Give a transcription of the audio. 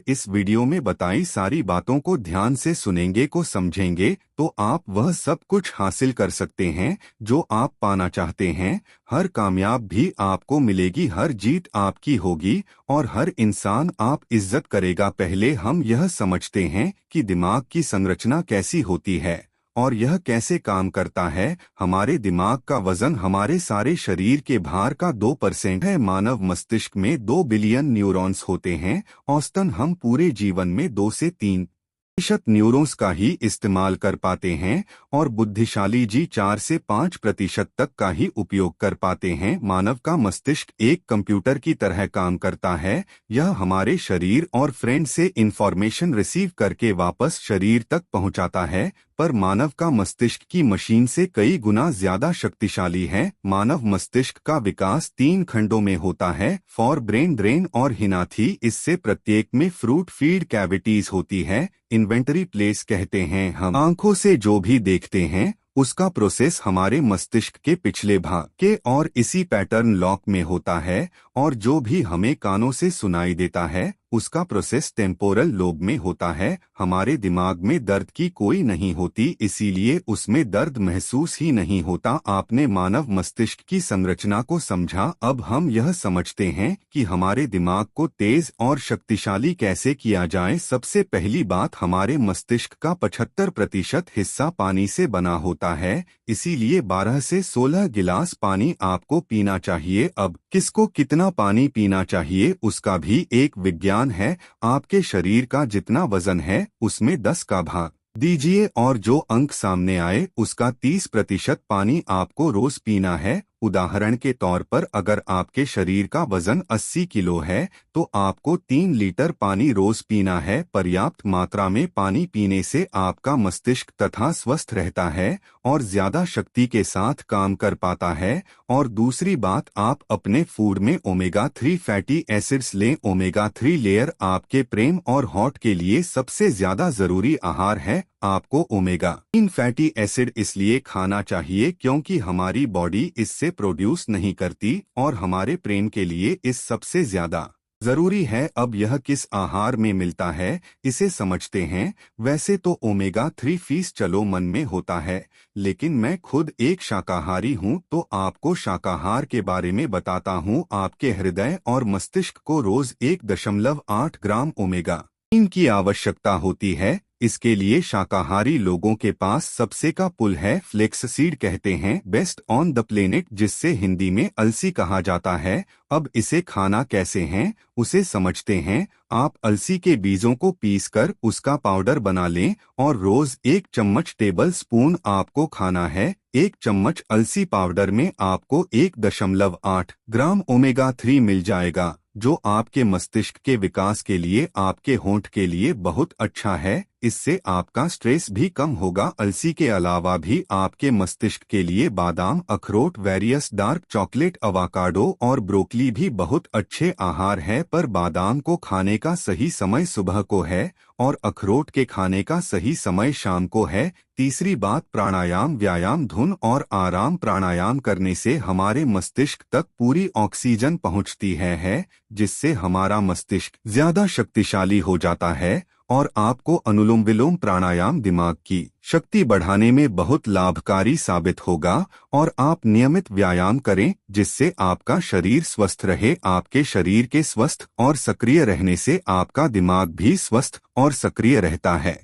इस वीडियो में बताई सारी बातों को ध्यान से सुनेंगे को समझेंगे तो आप वह सब कुछ हासिल कर सकते हैं जो आप पाना चाहते हैं। हर कामयाब भी आपको मिलेगी, हर जीत आपकी होगी और हर इंसान आप इज्जत करेगा। पहले हम यह समझते हैं कि दिमाग की संरचना कैसी होती है और यह कैसे काम करता है। हमारे दिमाग का वजन हमारे सारे शरीर के भार का 2% है। मानव मस्तिष्क में 2 बिलियन न्यूरॉन्स होते हैं। औसतन हम पूरे जीवन में 2 से 3% न्यूरॉन्स का ही इस्तेमाल कर पाते हैं और बुद्धिशाली जी 4 से 5% तक का ही उपयोग कर पाते हैं। मानव का मस्तिष्क एक कंप्यूटर की तरह काम करता है। यह हमारे शरीर और फ्रेंड से इंफॉर्मेशन रिसीव करके वापस शरीर तक पहुंचाता है, पर मानव का मस्तिष्क की मशीन से कई गुना ज्यादा शक्तिशाली है। मानव मस्तिष्क का विकास 3 खंडों में होता है, फॉर ब्रेन, ब्रेन और हिनाथी। इससे प्रत्येक में फ्रूट फीड कैविटीज होती है। इन्वेंटरी प्लेस कहते हैं हम आंखों से जो भी देखते हैं उसका प्रोसेस हमारे मस्तिष्क के पिछले भाग के और इसी पैटर्न लॉक में होता है, और जो भी हमें कानों से सुनाई देता है उसका प्रोसेस टेम्पोरल लोब में होता है। हमारे दिमाग में दर्द की कोई नहीं होती, इसीलिए उसमें दर्द महसूस ही नहीं होता। आपने मानव मस्तिष्क की संरचना को समझा। अब हम यह समझते हैं कि हमारे दिमाग को तेज और शक्तिशाली कैसे किया जाए। सबसे पहली बात, हमारे मस्तिष्क का 75% हिस्सा पानी से बना होता है, इसीलिए 12 से 16 गिलास पानी आपको पीना चाहिए। अब किसको कितना पानी पीना चाहिए उसका भी एक विज्ञान है। आपके शरीर का जितना वजन है उसमें 10 का भाग दीजिए और जो अंक सामने आए उसका 30% पानी आपको रोज पीना है। उदाहरण के तौर पर अगर आपके शरीर का वजन 80 किलो है तो आपको 3 लीटर पानी रोज पीना है। पर्याप्त मात्रा में पानी पीने से आपका मस्तिष्क तथा स्वस्थ रहता है और ज्यादा शक्ति के साथ काम कर पाता है। और दूसरी बात, आप अपने फूड में ओमेगा 3 फैटी एसिड्स लें। ओमेगा 3 लेयर आपके प्रेम और हॉट के लिए सबसे ज्यादा जरूरी आहार है। आपको ओमेगा 3 फैटी एसिड इसलिए खाना चाहिए क्योंकि हमारी बॉडी इससे प्रोड्यूस नहीं करती और हमारे प्रेम के लिए इस सबसे ज्यादा जरूरी है। अब यह किस आहार में मिलता है इसे समझते हैं। वैसे तो ओमेगा 3 फीस चलो मन में होता है, लेकिन मैं खुद एक शाकाहारी हूं तो आपको शाकाहार के बारे में बताता हूं। आपके हृदय और मस्तिष्क को रोज 1.8 ग्राम ओमेगा 3 की आवश्यकता होती है। इसके लिए शाकाहारी लोगों के पास सबसे का पुल है। फ्लेक्स सीड कहते हैं बेस्ट ऑन द प्लेनेट, जिससे हिंदी में अलसी कहा जाता है। अब इसे खाना कैसे है उसे समझते हैं। आप अलसी के बीजों को पीसकर उसका पाउडर बना लें और रोज 1 चम्मच टेबल स्पून आपको खाना है। 1 चम्मच अलसी पाउडर में आपको 1.8 ग्राम ओमेगा 3 मिल जाएगा, जो आपके मस्तिष्क के विकास के लिए, आपके होंठ के लिए बहुत अच्छा है। इससे आपका स्ट्रेस भी कम होगा। अलसी के अलावा भी आपके मस्तिष्क के लिए बादाम, अखरोट, वेरियस डार्क चॉकलेट, अवाकाडो और ब्रोकली भी बहुत अच्छे आहार है। पर बादाम को खाने का सही समय सुबह को है और अखरोट के खाने का सही समय शाम को है। तीसरी बात, प्राणायाम, व्यायाम, धुन और आराम। प्राणायाम करने से हमारे मस्तिष्क तक पूरी ऑक्सीजन पहुंचती है जिससे हमारा मस्तिष्क ज्यादा शक्तिशाली हो जाता है। और आपको अनुलोम विलोम प्राणायाम दिमाग की शक्ति बढ़ाने में बहुत लाभकारी साबित होगा। और आप नियमित व्यायाम करें जिससे आपका शरीर स्वस्थ रहे। आपके शरीर के स्वस्थ और सक्रिय रहने से आपका दिमाग भी स्वस्थ और सक्रिय रहता है।